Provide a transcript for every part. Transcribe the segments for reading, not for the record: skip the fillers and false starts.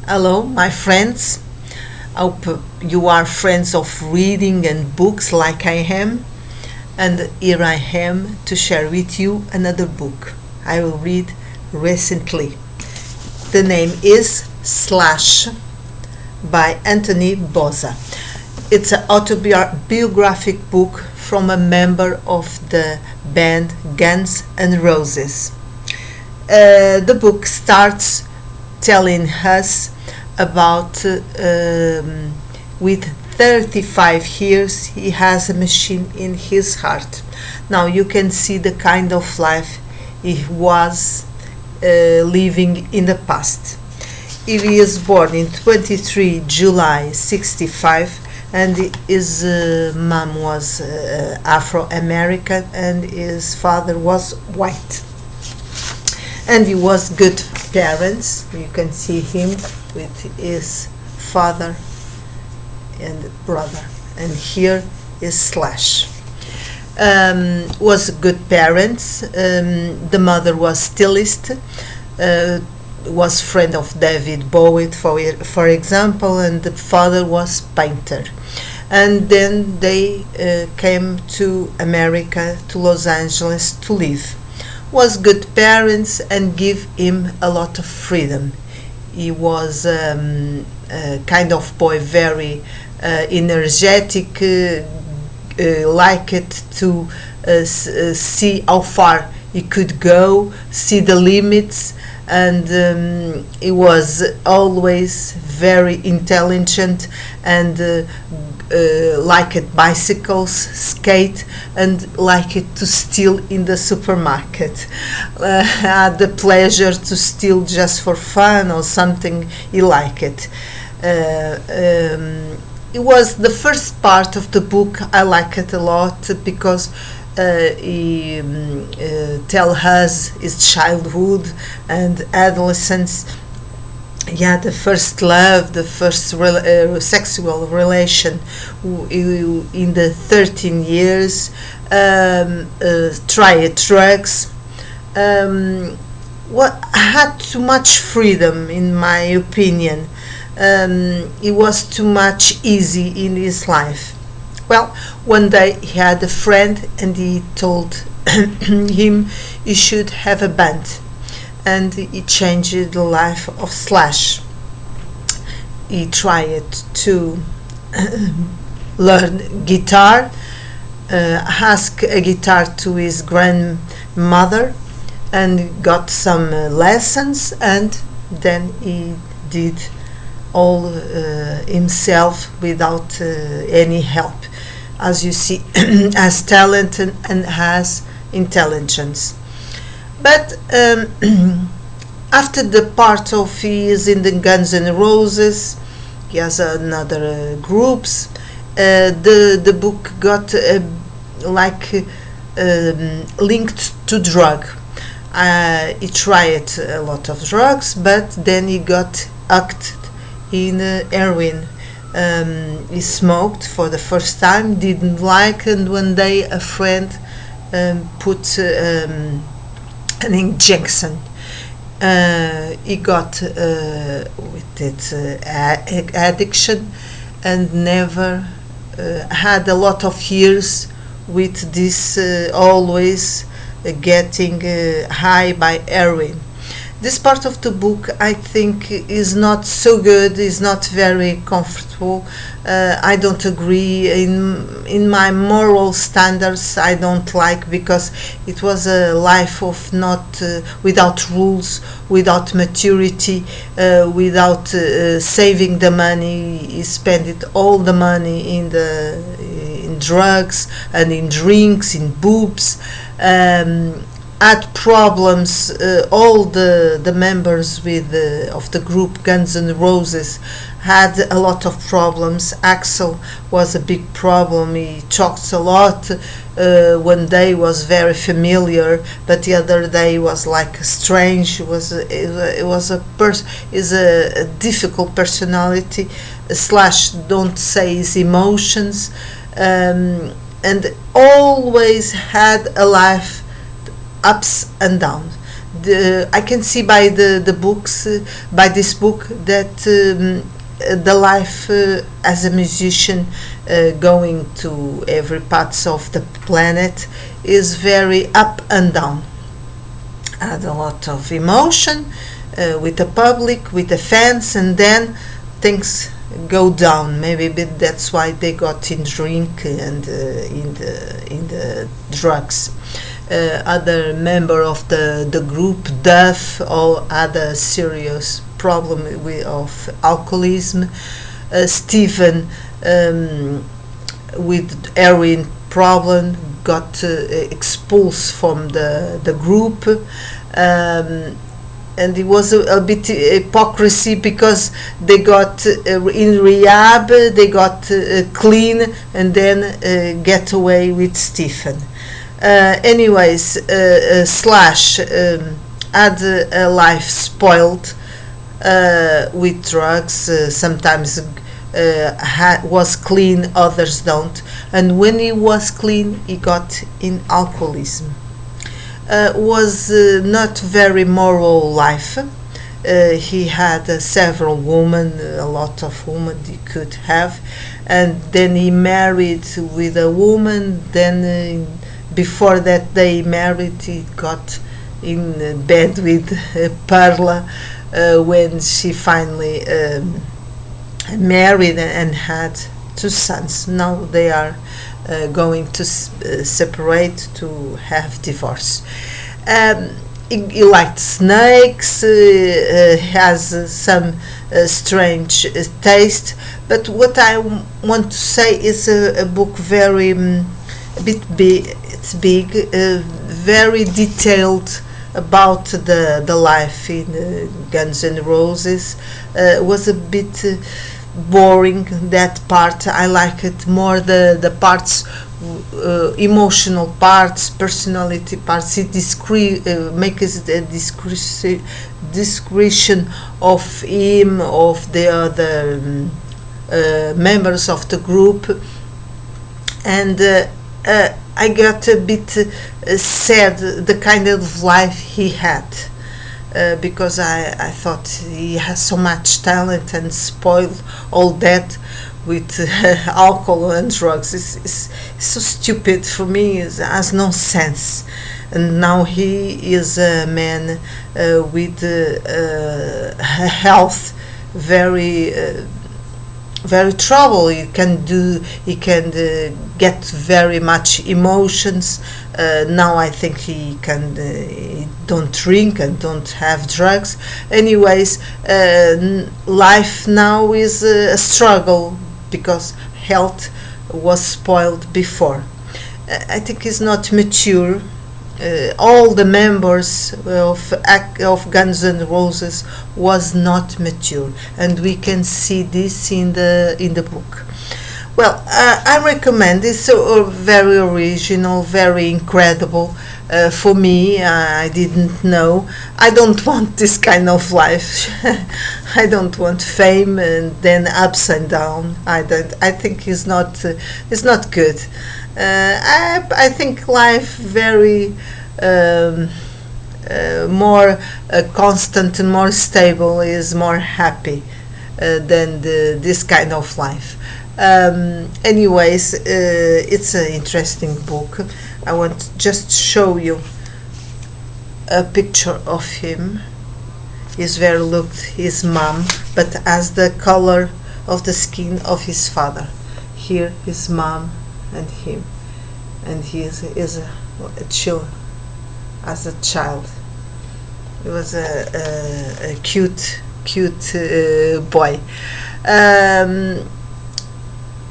Hello, my friends. Hope you are friends of reading and books like I am. And here I am to share with you another book I will read recently. The name is Slash by Anthony Bozza. It's an autobiographic book from a member of the band Guns N' Roses. The book starts telling us about with 35 years he has a machine in his heart. Now you can see the kind of life he was living in the past. He was born in 23 July 65 and his mom was Afro-American and his father was white. And he was good parents. You can see him with his father and brother. And here is Slash. Was good parents. The mother was stylist. Was friend of David Bowie, for example, and the father was painter. And then they came to America, to Los Angeles, to live. Was good parents and give him a lot of freedom. He was a kind of boy, very energetic, liked to see how far he could go, see the limits, and he was always very intelligent and liked bicycles, skate, and liked to steal in the supermarket. Had the pleasure to steal just for fun or something he liked. It was the first part of the book I liked it a lot because he tell us his childhood and adolescence. Yeah, the first love, the first sexual relation in the 13 years, tried drugs. What had too much freedom, in my opinion. It was too much easy in his life. Well, one day he had a friend and he told him he should have a band. And he changed the life of Slash. He tried to learn guitar, asked a guitar to his grandmother, and got some lessons, and then he did all himself without any help. As you see, has talent and has intelligence. But after the part of he is in the Guns N' Roses, he has another groups. The book got linked to drug. He tried a lot of drugs, but then he got hooked in heroin. He smoked for the first time, didn't like, and one day a friend put an injection. He got with it addiction and never had a lot of years with this always getting high by heroin. This part of the book I think is not so good, is not very comfortable. I don't agree in my moral standards. I don't like, because it was a life of not without rules, without maturity, without saving the money. He spent it all the money in drugs and in drinks, in boobs. Had problems. All the members of the group Guns N' Roses had a lot of problems. Axel was a big problem. He talked a lot. One day was very familiar, but the other day was like strange. It was a difficult personality. Slash don't say his emotions, and always had a life ups and downs. I can see by the books, by this book, that the life as a musician, going to every parts of the planet, is very up and down. Had a lot of emotion with the public, with the fans, and then things go down. Maybe that's why they got in drink and in the drugs. Other member of the group, Duff, or other serious problem of alcoholism. Stephen, with heroin problem, got expulsed from the group. And it was a bit hypocrisy, because they got in rehab, they got clean, and then get away with Stephen. Anyways, Slash had a life spoiled with drugs. Sometimes was clean, others don't. And when he was clean, he got in alcoholism. Was not very moral life. He had several women, a lot of women he could have, and then he married with a woman. Then before that they married, he got in bed with Perla when she finally married and had 2 sons. Now they are going to separate, to have divorce. He liked snakes, has some strange taste, but what I want to say is a book very a bit big. It's big, very detailed about the life in Guns N' Roses. Was a bit boring, that part. I like it more the parts, emotional parts, personality parts. It makes a description of him, of the other members of the group, and I got a bit sad the kind of life he had. Because I thought he has so much talent and spoiled all that with alcohol and drugs. It's so stupid for me. It has no sense. And now he is a man with health very very trouble. He can get very much emotions. Now I think he can he don't drink and don't have drugs. Anyways, life now is a struggle because health was spoiled before. I think he's not mature. All the members of Guns N' Roses was not mature, and we can see this in the book. Well, I recommend. It's very original, very incredible. For me, I didn't know. I don't want this kind of life. I don't want fame and then ups and down. I think it's not good. I think life very more constant and more stable is more happy than this kind of life. Anyways, it's an interesting book. I want to just show you a picture of him. He's very looked his mom, but has the color of the skin of his father. Here his mom and him, and he is a child as a child. He was a cute boy.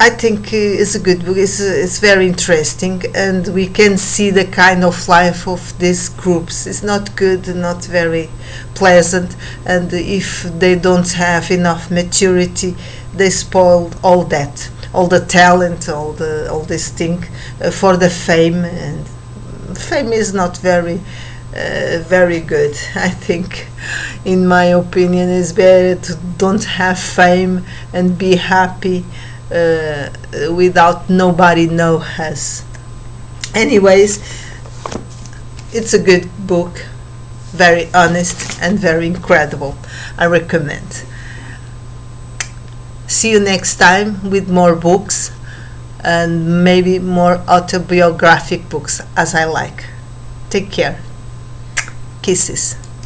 I think it's a good book. It's very interesting, and we can see the kind of life of these groups. It's not good, not very pleasant, and if they don't have enough maturity, they spoil all that, all the talent, all this thing for the fame, and fame is not very good. I think, in my opinion, it's better to don't have fame and be happy without nobody know us. Anyways, it's a good book. very honest and very incredible. I recommend. See you next time with more books and maybe more autobiographic books as I like. Take care. Kisses.